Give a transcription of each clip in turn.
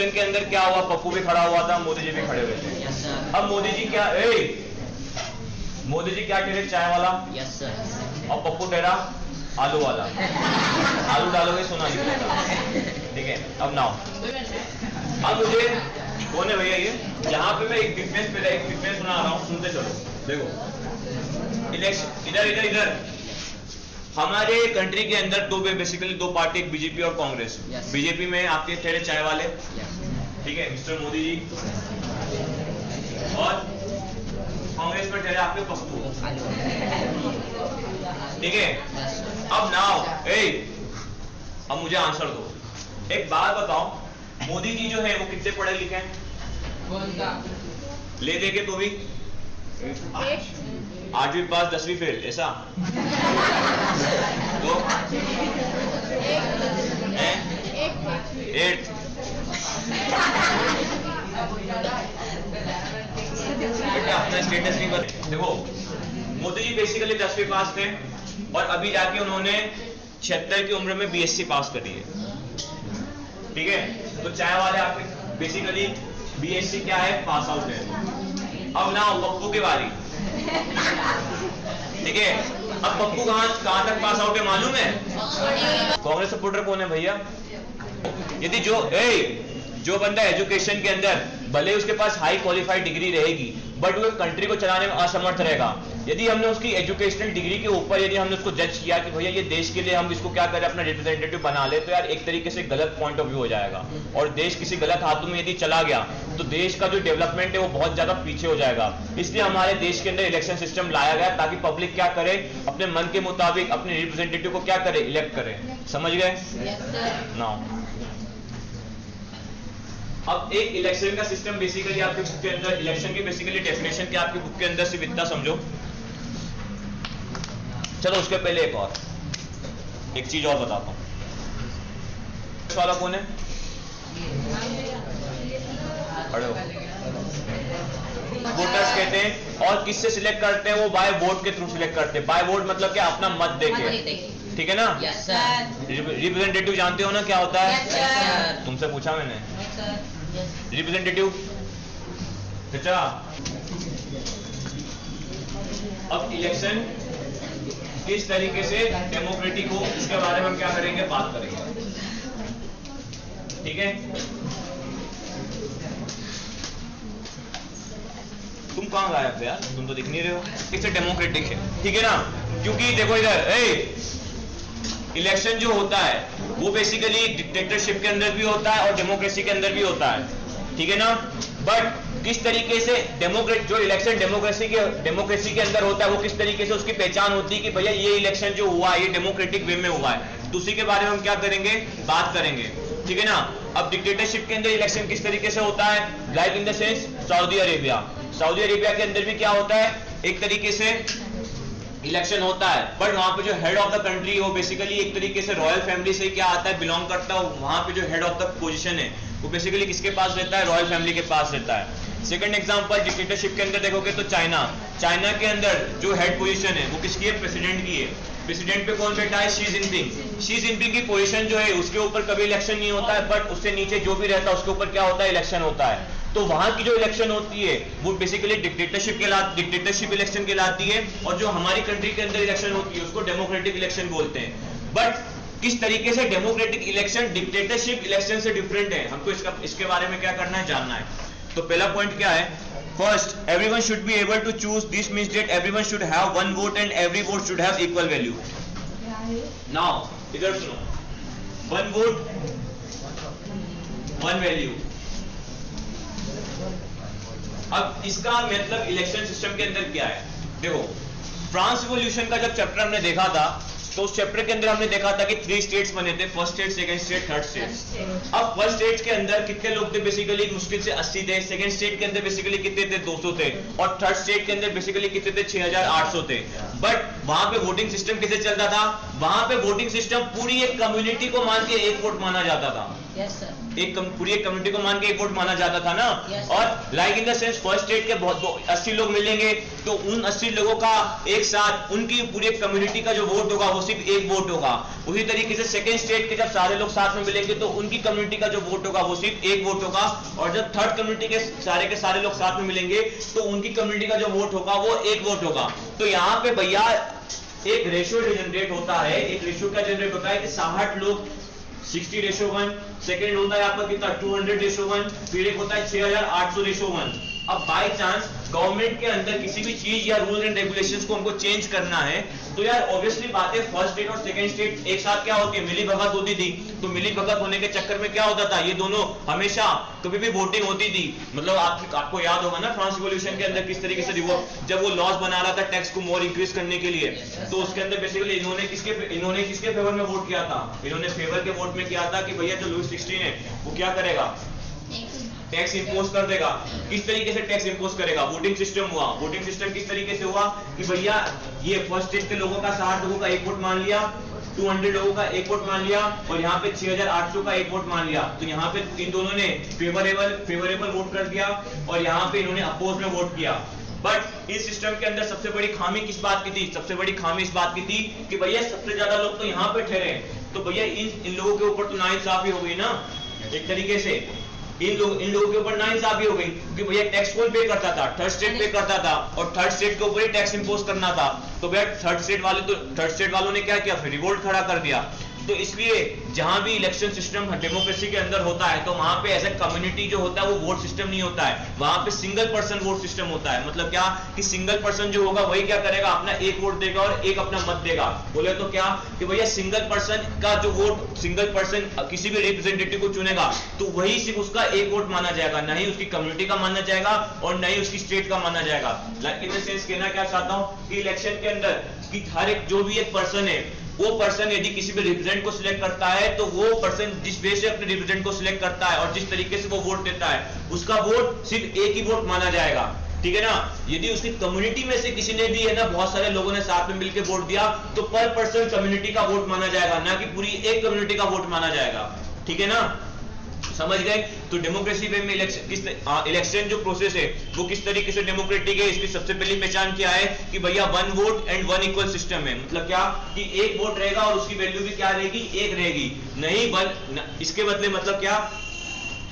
Election के अंदर क्या हुआ, पप्पू भी खड़ा हुआ था, मोदी जी भी खड़े हुए थे। अब मोदी जी क्या मोदी जी क्या ठहरे, चाय वाला। और पप्पू ठहरा आलू वाला। आलू डालोगे सोना निकलेगा, ठीक है। अब नाउ अब मुझे कौन है भैया ये, यहाँ पे मैं एक डिफरेंस सुना रहा हूँ, सुनते चलो। देखो इलेक्शन इधर इधर इधर हमारे कंट्री के अंदर बेसिकली दो पार्टी, एक बीजेपी और कांग्रेस। बीजेपी में आपके ठहरे चाय वाले, ठीक है, मिस्टर मोदी जी, और कांग्रेस में ठहरे आपके पप्पू, ठीक है। अब नाउ अब मुझे आंसर दो, एक बात बताओ, मोदी जी जो है वो कितने पढ़े लिखे हैं? ले दे के तो भी 8वीं पास 10वीं फेल, ऐसा तो 8 अपना स्टेटस नहीं कर। देखो मोदी जी बेसिकली 10वीं पास थे और अभी जाके उन्होंने 76 की उम्र में बीएससी पास करी है, ठीक है। तो चाय वाले आपके बेसिकली बीएससी क्या है, पास आउट है। अब ना पप्पू की बारी, ठीक है। अब पप्पू कहां तक पास आउट है मालूम है? कांग्रेस सपोर्टर कौन है भैया? यदि जो बंदा एजुकेशन के अंदर भले उसके पास हाई क्वालिफाइड डिग्री रहेगी बट वो कंट्री को चलाने में असमर्थ रहेगा, यदि हमने उसकी एजुकेशनल डिग्री के ऊपर यदि हमने उसको जज किया कि भैया ये देश के लिए हम इसको क्या करें, अपना रिप्रेजेंटेटिव बना ले, तो यार एक तरीके से गलत पॉइंट ऑफ व्यू हो जाएगा और देश किसी गलत हाथों में यदि चला गया तो देश का जो डेवलपमेंट है वो बहुत ज्यादा पीछे हो जाएगा। इसलिए हमारे देश के अंदर इलेक्शन सिस्टम लाया गया ताकि पब्लिक क्या करे, अपने मन के मुताबिक अपने रिप्रेजेंटेटिव को क्या करे, इलेक्ट करे। समझ गए? नाउ अब एक इलेक्शन का सिस्टम बेसिकली आपके बुक के अंदर, इलेक्शन की बेसिकली डेफिनेशन क्या आपकी बुक के अंदर सिर्फ इतना समझो। चलो उसके पहले एक चीज और बताता हूं। वाला कौन है? खड़े हो। वोटर्स कहते हैं, और किससे सिलेक्ट करते हैं? वो बाय वोट के थ्रू सिलेक्ट करते हैं। बाय वोट मतलब क्या? अपना मत देके, ठीक है ना। रिप्रेजेंटेटिव जानते हो ना क्या होता है? तुमसे पूछा मैंने। रिप्रेजेंटेटिव चाचा। अब इलेक्शन किस तरीके से डेमोक्रेटिक हो इसके बारे में हम क्या करेंगे, बात करेंगे, ठीक है। तुम कहां गायब थे यार, तुम तो दिख नहीं रहे हो। इससे डेमोक्रेटिक है, ठीक है ना, क्योंकि देखो इधर इलेक्शन जो होता है वो बेसिकली डिक्टेटरशिप के अंदर भी होता है और डेमोक्रेसी के अंदर भी होता है, ठीक है ना। बट किस तरीके से जो इलेक्शन डेमोक्रेसी के अंदर होता है वो किस तरीके से उसकी पहचान होती है कि भैया ये इलेक्शन जो हुआ है ये डेमोक्रेटिक वे में हुआ है, तो उसी के बारे में हम क्या करेंगे, बात करेंगे, ठीक है ना। अब डिक्टेटरशिप के अंदर इलेक्शन किस तरीके से होता है, like in the sense Saudi Arabia के अंदर भी क्या होता है, एक तरीके से इलेक्शन होता है, बट वहां पे जो हेड ऑफ द कंट्री वो बेसिकली एक तरीके से रॉयल फैमिली से क्या आता है, बिलोंग करता है। वहां पे जो हेड ऑफ द पोजीशन है वो बेसिकली किसके पास रहता है, रॉयल फैमिली के पास रहता है। सेकंड एग्जांपल डिक्टेटरशिप के अंदर देखोगे तो चाइना के अंदर जो हेड पोजीशन है वो किसकी है, प्रेसिडेंट की है। प्रेसिडेंट पे कौन बैठा है, शी जिनपिंग की पोजीशन जो है उसके ऊपर कभी इलेक्शन नहीं होता है, बट उससे नीचे जो भी रहता है उसके ऊपर क्या होता है, इलेक्शन होता है। तो वहां की जो इलेक्शन होती है वो बेसिकली डिक्टेटरशिप इलेक्शन कहलाती है, और जो हमारी कंट्री के अंदर इलेक्शन होती है उसको डेमोक्रेटिक इलेक्शन बोलते हैं। बट किस तरीके से डेमोक्रेटिक इलेक्शन डिक्टेटरशिप इलेक्शन से डिफरेंट है, हमको इसके बारे में क्या करना है, जानना है। तो पहला पॉइंट क्या है, first everyone should be able to choose, this means that everyone should have one vote and every vote should have equal value. Now इधर सुनो, वन वोट वन वैल्यू। अब इसका मतलब इलेक्शन सिस्टम के अंदर क्या है, देखो फ्रांस रिवॉल्यूशन का जब चैप्टर हमने देखा था तो उस चैप्टर के अंदर हमने देखा था कि 3 स्टेट्स बने थे, first state, second state, third state. अब फर्स्ट स्टेट के अंदर कितने लोग थे, बेसिकली मुश्किल से 80 थे। सेकंड स्टेट के अंदर बेसिकली कितने थे, 200 थे। और थर्ड स्टेट के अंदर बेसिकली कितने थे, 6800 थे। बट वहां पे वोटिंग सिस्टम कैसे चलता था, वहां पे वोटिंग सिस्टम पूरी एक कम्युनिटी को मान के एक वोट माना जाता था। पूरी एक कम्युनिटी को मान के एक वोट माना जाता था ना। और like in the sense first state के बहुत 80 लोग मिलेंगे तो उन 80 लोगों का एक साथ उनकी पूरी कम्युनिटी का जो वोट होगा वो सिर्फ एक वोट होगा। उसी तरीके से सेकंड स्टेट के जब सारे लोग साथ में मिलेंगे तो उनकी कम्युनिटी का जो वोट होगा वो सिर्फ एक वोट होगा। और जब थर्ड कम्युनिटी के सारे लोग साथ में मिलेंगे तो उनकी कम्युनिटी का जो वोट होगा वो एक वोट होगा। तो यहाँ पे भैया एक रेशियो जनरेट होता है। एक रेशियो क्या जनरेट होता है कि 60 लोग 60:1, सेकेंड होता है आपका कितना 200:1, फिर एक होता है 6800:1। अब बाय चांस गवर्नमेंट के अंदर किसी भी चीज या रूल एंड रेगुलेशंस को हमको चेंज करना है तो यार ऑब्वियसली बात है फर्स्ट स्टेट और सेकंड स्टेट एक साथ क्या होती है, मिली भगत होती थी। तो मिली भगत होने के चक्कर में क्या होता था, ये दोनों हमेशा कभी भी वोटिंग होती थी। मतलब आपको याद होगा ना फ्रांस रिवॉल्यूशन के अंदर किस तरीके से जब वो लॉज बना रहा था टैक्स को मोर इंक्रीज करने के लिए, तो उसके अंदर बेसिकली इन्होंने किसके फेवर में वोट किया था, इन्होंने फेवर के वोट में किया था कि भैया जो लुईस 16 है वो क्या करेगा, टैक्स इंपोज कर देगा। किस तरीके से टैक्स इंपोज करेगा, वोटिंग सिस्टम हुआ। वोटिंग सिस्टम किस तरीके से हुआ कि भैया ये फर्स्ट स्टेट के लोगों का 60 लोगों का एक वोट मान लिया, 200 लोगों का एक वोट मान लिया और यहाँ पे 6800 का एक वोट मान लिया। तो यहाँ पे इन दोनों ने फेवरेबल वोट कर दिया और यहाँ पे इन्होंने अपोज में वोट किया। बट इस सिस्टम के अंदर सबसे बड़ी खामी किस बात की थी, सबसे बड़ी खामी इस बात की थी कि भैया सबसे ज्यादा लोग तो यहाँ पे ठहरे, तो भैया इन लोगों के ऊपर तो नाइंसाफी हो गई ना एक तरीके से। इन लोगों के ऊपर नाइंसाफी हो गई क्योंकि भैया टैक्स कौन पे करता था, थर्ड स्टेट पे करता था और थर्ड स्टेट के ऊपर ही टैक्स इंपोज करना था। तो भैया थर्ड स्टेट वालों ने क्या किया, फिर रिवोल्ट खड़ा कर दिया। तो इसलिए जहां भी इलेक्शन सिस्टम डेमोक्रेसी के अंदर होता है तो वहां पे एज ए कम्युनिटी जो होता है वो वोट सिस्टम नहीं होता है, वहां पे सिंगल पर्सन वोट सिस्टम होता है। मतलब क्या कि सिंगल पर्सन जो होगा वही क्या करेगा, अपना एक वोट देगा और एक अपना मत देगा। बोले तो क्या कि भैया सिंगल पर्सन का जो वोट, सिंगल पर्सन किसी भी रिप्रेजेंटेटिव को चुनेगा तो वही सिर्फ उसका एक वोट माना जाएगा, ना ही उसकी कम्युनिटी का माना जाएगा और ना ही उसकी स्टेट का माना जाएगा। लाइक इन द सेंस कहना क्या चाहता हूं कि इलेक्शन के अंदर कि हर एक जो भी एक पर्सन है वो पर्सन यदि किसी भी रिप्रेजेंट को सिलेक्ट करता है तो वो पर्सन जिस वे से अपने रिप्रेजेंट को सिलेक्ट करता है और जिस तरीके से वो वोट देता है उसका वोट सिर्फ एक ही वोट माना जाएगा। ठीक है ना। यदि उसकी कम्युनिटी में से किसी ने भी है ना बहुत सारे लोगों ने साथ में मिलकर वोट दिया तो पर पर्सन कम्युनिटी का वोट माना जाएगा, ना कि पूरी एक कम्युनिटी का वोट माना जाएगा। ठीक है ना, समझ गए। तो डेमोक्रेसी वे में इलेक्शन जो प्रोसेस है वो किस तरीके से डेमोक्रेटिक है, इसकी सबसे पहली पहचान क्या है कि भैया 1 वोट एंड 1 इक्वल सिस्टम है। मतलब क्या कि एक वोट रहेगा और उसकी वैल्यू भी क्या रहेगी, एक रहेगी, नहीं इसके बदले मतलब क्या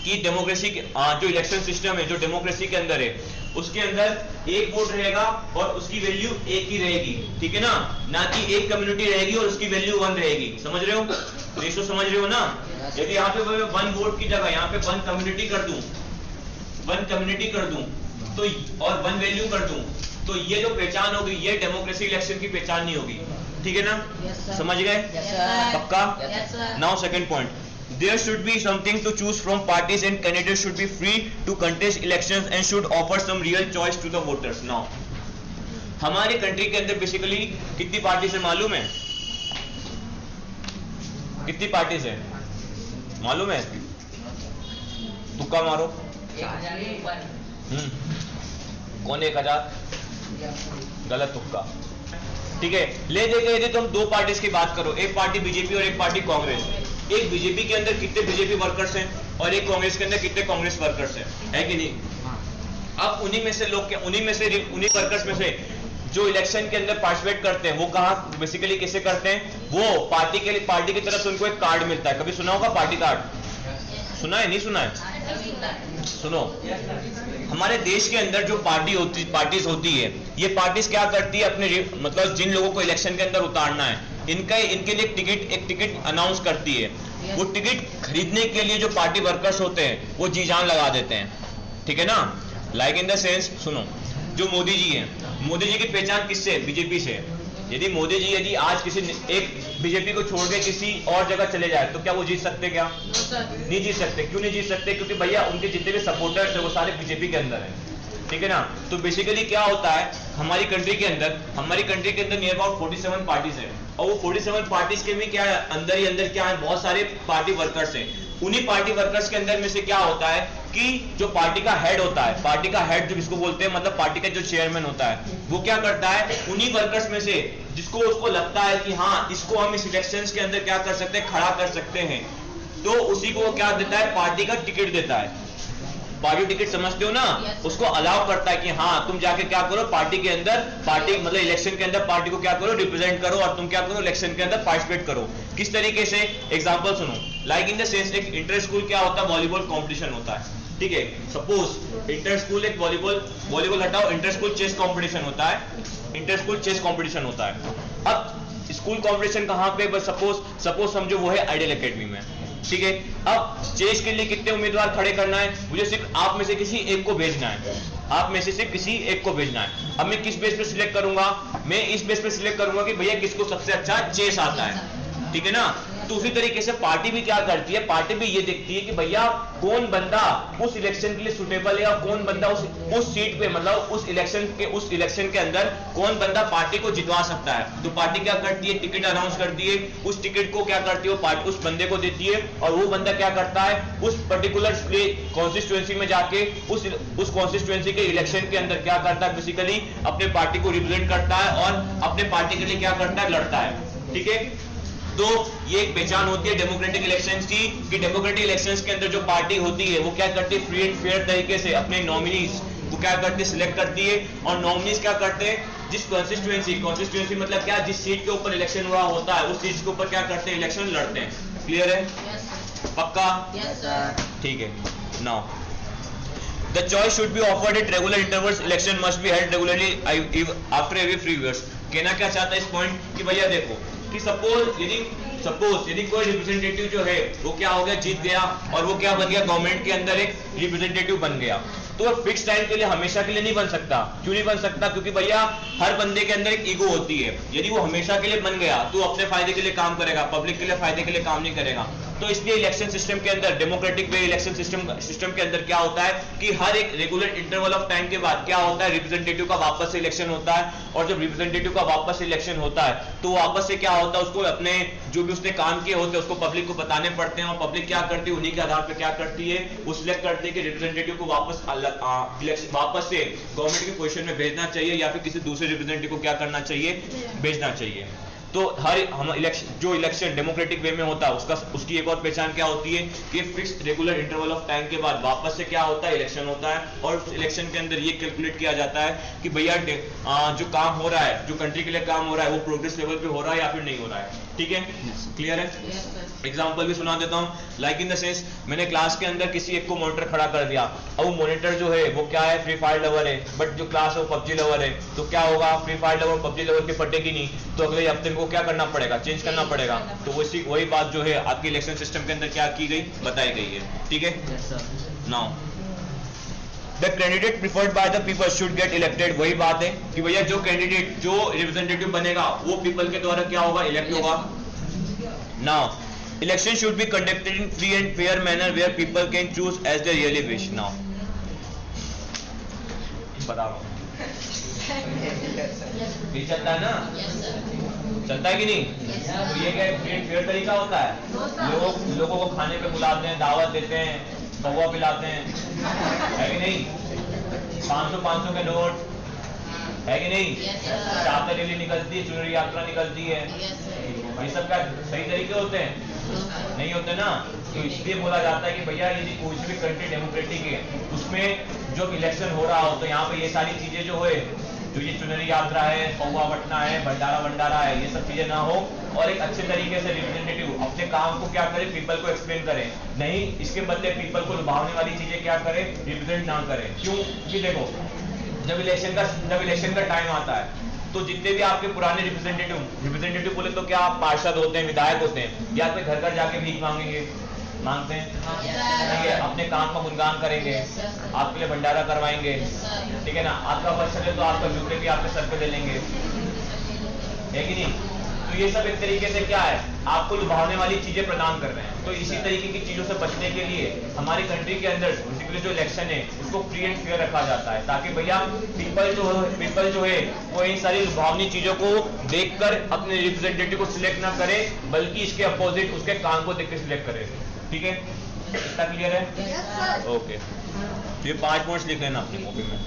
कि डेमोक्रेसी जो इलेक्शन सिस्टम है जो डेमोक्रेसी के अंदर है उसके अंदर एक वोट रहेगा और उसकी वैल्यू एक ही रहेगी। ठीक है ना कि एक कम्युनिटी रहेगी और उसकी वैल्यू 1 रहेगी। समझ रहे हो, रेशो समझ रहे हो ना। यदि यहाँ पे 1 वोट की जगह यहाँ पे 1 कम्युनिटी कर दूं, 1 कम्युनिटी कर दूं तो और 1 वैल्यू कर दूं तो ये जो पहचान होगी ये डेमोक्रेसी इलेक्शन की पहचान नहीं होगी। ठीक है ना, समझ गए, पक्का। Now second point, there should be something to choose from, parties and candidates should be free to contest elections and should offer some real choice to the voters. Now हमारे कंट्री के अंदर बेसिकली कितनी parties है मालूम है, कितनी parties है मालूम है, तुक्का मारो। कौन 1000, गलत तुक्का। ठीक है, ले देखे यदि तुम 2 पार्टीज की बात करो, एक पार्टी बीजेपी और एक पार्टी कांग्रेस, एक बीजेपी के अंदर कितने बीजेपी वर्कर्स हैं और एक कांग्रेस के अंदर कितने कांग्रेस वर्कर्स हैं, है कि नहीं। अब उन्हीं वर्कर्स में से जो इलेक्शन के अंदर पार्टिसिपेट करते हैं वो कहाँ बेसिकली कैसे करते हैं, वो पार्टी की तरफ से उनको एक कार्ड मिलता है। कभी सुना होगा पार्टी कार्ड, सुना है नहीं सुना है, सुनो। हमारे देश के अंदर जो पार्टीज होती है ये पार्टीज क्या करती है, अपने मतलब जिन लोगों को इलेक्शन के अंदर उतारना है इनके लिए एक टिकट अनाउंस करती है। वो टिकट खरीदने के लिए जो पार्टी वर्कर्स होते हैं वो जी जान लगा देते हैं। ठीक है ना, लाइक इन द सेंस सुनो, जो मोदी जी हैं, मोदी जी की पहचान किससे, बीजेपी से। यदि मोदी जी यदि आज किसी एक बीजेपी को छोड़ के किसी और जगह चले जाए तो क्या वो जीत सकते, क्या नहीं जीत सकते। क्यों नहीं जीत सकते, क्योंकि भैया उनके जितने भी सपोर्टर्स है वो सारे बीजेपी के अंदर है। ठीक है ना, तो बेसिकली क्या होता है हमारी कंट्री के अंदर नियर अबाउट 47 पार्टीज है और वो 47 पार्टीज के भी क्या अंदर ही अंदर क्या है, बहुत सारे पार्टी वर्कर्स हैं। उन्हीं पार्टी वर्कर्स के अंदर में से क्या होता है कि जो पार्टी का हेड होता है, पार्टी का हेड जो जिसको बोलते हैं मतलब पार्टी का जो चेयरमैन होता है वो क्या करता है, उन्हीं वर्कर्स में से जिसको उसको लगता है कि हाँ इसको हम इस इलेक्शंस के अंदर क्या कर सकते हैं, खड़ा कर सकते हैं, तो उसी को वो क्या देता है, पार्टी का टिकट देता है। पार्टी टिकट समझते हो ना, उसको अलाउ करता है कि हाँ तुम जाके क्या करो, पार्टी के अंदर, पार्टी मतलब इलेक्शन के अंदर पार्टी को क्या करो, रिप्रेजेंट करो, और तुम क्या करो, इलेक्शन के अंदर पार्टिसिपेट करो। किस तरीके से, एग्जांपल सुनो, लाइक इन द सेंस एक इंटर स्कूल क्या होता है, वॉलीबॉल कंपटीशन होता है, ठीक है। सपोज इंटर स्कूल एक वॉलीबॉल हटाओ, इंटर स्कूल चेस कंपटीशन होता है, इंटर स्कूल चेस कंपटीशन होता है। अब स्कूल कंपटीशन कहाँ पे, बस सपोज समझो वो है आइडियल एकेडमी में, ठीक है। अब चेस के लिए कितने उम्मीदवार खड़े करना है, मुझे सिर्फ आप में से किसी एक को भेजना है, आप में से सिर्फ किसी एक को भेजना है। अब मैं किस बेस पे सिलेक्ट करूंगा, मैं इस बेस पे सिलेक्ट करूंगा कि भैया किसको सबसे अच्छा चेस आता है, ठीक है ना। तो उसी तरीके से पार्टी भी क्या करती है, पार्टी भी ये देखती है कि भैया कौन बंदा उस इलेक्शन के लिए सुटेबल है, और कौन बंदा उस सीट पे, मतलब उस इलेक्शन के अंदर कौन बंदा पार्टी को जितवा सकता है। तो पार्टी क्या करती है, टिकट अनाउंस करती है, उस टिकट को क्या करती है, पार्टी उस बंदे को देती है, और वो बंदा क्या करता है, उस पर्टिकुलर कॉन्स्टिट्यूएंसी में जाके उस कॉन्स्टिट्यूएंसी के इलेक्शन के अंदर क्या करता है, बेसिकली अपने पार्टी को रिप्रेजेंट करता है और अपने पार्टी के लिए क्या करता है, लड़ता है, ठीक है। तो ये एक पहचान होती है डेमोक्रेटिक इलेक्शंस की, कि डेमोक्रेटिक इलेक्शंस के अंदर जो पार्टी होती है वो क्या करती है, फ्री एंड फेयर तरीके से अपने नॉमिनीज को क्या करती है, सिलेक्ट करती है, और नॉमिनीज क्या करते हैं, जिस कॉन्स्टिट्यूएंसी मतलब क्या, जिस सीट के ऊपर इलेक्शन हुआ होता है उस सीट के ऊपर क्या करते हैं, इलेक्शन लड़ते हैं। क्लियर है? पक्का? ठीक है। Now the choice should be offered at regular intervals, election must be held regularly after every 3 years। कहना क्या चाहता है इस पॉइंट कि भैया देखो कि सपोज यदि कोई रिप्रेजेंटेटिव जो है वो क्या हो गया, जीत गया, और वो क्या बन गया, गवर्नमेंट के अंदर एक रिप्रेजेंटेटिव बन गया, तो वो फिक्स टाइम के लिए हमेशा के लिए नहीं बन सकता। क्यों नहीं बन सकता? क्योंकि भैया हर बंदे के अंदर एक ईगो होती है। यदि वो हमेशा के लिए बन गया तो अपने फायदे के लिए काम करेगा, पब्लिक के लिए फायदे के लिए काम नहीं करेगा। तो इसलिए इलेक्शन सिस्टम के अंदर, डेमोक्रेटिक वे इलेक्शन सिस्टम के अंदर क्या होता है कि हर एक रेगुलर इंटरवल ऑफ टाइम के बाद क्या होता है, रिप्रेजेंटेटिव का वापस से इलेक्शन होता है, और जब रिप्रेजेंटेटिव का वापस से इलेक्शन होता है तो वापस से क्या होता है, उसको अपने जो भी उसने काम किए होते हैं उसको पब्लिक को बताने पड़ते हैं, और पब्लिक क्या करती है, उन्हीं के आधार पर क्या करती है, वो सिलेक्ट करती है कि रिप्रेजेंटेटिव को वापस से गवर्नमेंट की पोजीशन में भेजना चाहिए, या फिर किसी दूसरे रिप्रेजेंटेटिव को क्या करना चाहिए, भेजना चाहिए। तो हम इलेक्शन डेमोक्रेटिक वे में होता है उसकी एक और पहचान क्या होती है कि fix regular interval of time के बाद वापस से क्या होता है, इलेक्शन होता है, और उस इलेक्शन के अंदर ये कैलकुलेट किया जाता है कि भैया जो काम हो रहा है, जो कंट्री के लिए काम हो रहा है, वो प्रोग्रेस लेवल पे हो रहा है या फिर नहीं हो रहा है। ठीक है, क्लियर है? एग्जाम्पल भी सुना देता हूँ, लाइक इन द सेंस मैंने क्लास के अंदर किसी एक को मॉनिटर खड़ा कर दिया, अब वो मॉनिटर जो है वो क्या है, फ्री फायर लवर है, बट जो क्लास है वो पबजी लवर है, तो क्या होगा, free fire lover PUBG lover के पटेगी नहीं, तो अगले हफ्ते को क्या करना पड़ेगा, चेंज करना पड़ेगा। तो वही बात जो है आपके इलेक्शन सिस्टम के अंदर क्या की गई, बताई गई है। ठीक है, now the candidate preferred by the people should get elected. वही बात है कि भैया जो कैंडिडेट, जो रिप्रेजेंटेटिव बनेगा वो पीपल के द्वारा क्या होगा, इलेक्ट होगा। Now election should be conducted in free and fair manner where people can choose as they really wish. Now बताओ, ये चलता है ना, चलता है कि नहीं? तो ये क्या फ्री एंड फेयर तरीका होता है, लोगों को खाने पे बुलाते हैं, दावत देते हैं, कौवा पिलाते हैं, है कि नहीं? 500 के नोट, है कि नहीं? चादर रैली निकलती है, चुनरी यात्रा निकलती है, ये सब क्या सही तरीके होते हैं? नहीं होते ना। तो इसलिए बोला जाता है कि भैया यदि कोई भी कंट्री डेमोक्रेटिक है उसमें जो इलेक्शन हो रहा हो तो यहाँ पे ये सारी चीजें जो है, जो ये चुनरी यात्रा है, कौवा बटना है, भंडारा है, ये सब चीजें ना हो, और एक अच्छे तरीके से रिप्रेजेंटेटिव अपने काम को क्या करे, पीपल को एक्सप्लेन करे, नहीं इसके बदले पीपल को लुभावने वाली चीजें क्या करे, रिप्रेजेंट ना करे। क्यों? क्योंकि देखो जब इलेक्शन का टाइम आता है तो जितने भी आपके पुराने रिप्रेजेंटेटिव बोले तो क्या पार्षद होते हैं, विधायक होते हैं, या आपके घर जाके भीख मांगते हैं, अपने काम का गुणगान करेंगे, आपके लिए भंडारा करवाएंगे, ठीक है ना? आपका बस चले तो आपका जूते भी आपके सर पे ले लेंगे, है कि नहीं? तो ये सब एक तरीके से क्या है, आपको लुभावने वाली चीजें प्रदान कर रहे हैं। तो इसी तरीके की चीजों से बचने के लिए हमारी कंट्री के अंदर बेसिकली जो इलेक्शन है उसको फ्री एंड फेयर रखा जाता है, ताकि भैया पीपल जो है वो इन सारी लुभावनी चीजों को देखकर अपने रिप्रेजेंटेटिव को सिलेक्ट ना करे, बल्कि इसके अपोजिट उसके काम को देखकर सिलेक्ट करे। ठीक है, इतना क्लियर है? ओके, ये 5 पॉइंट्स लिख लेना अपनी कॉपी में।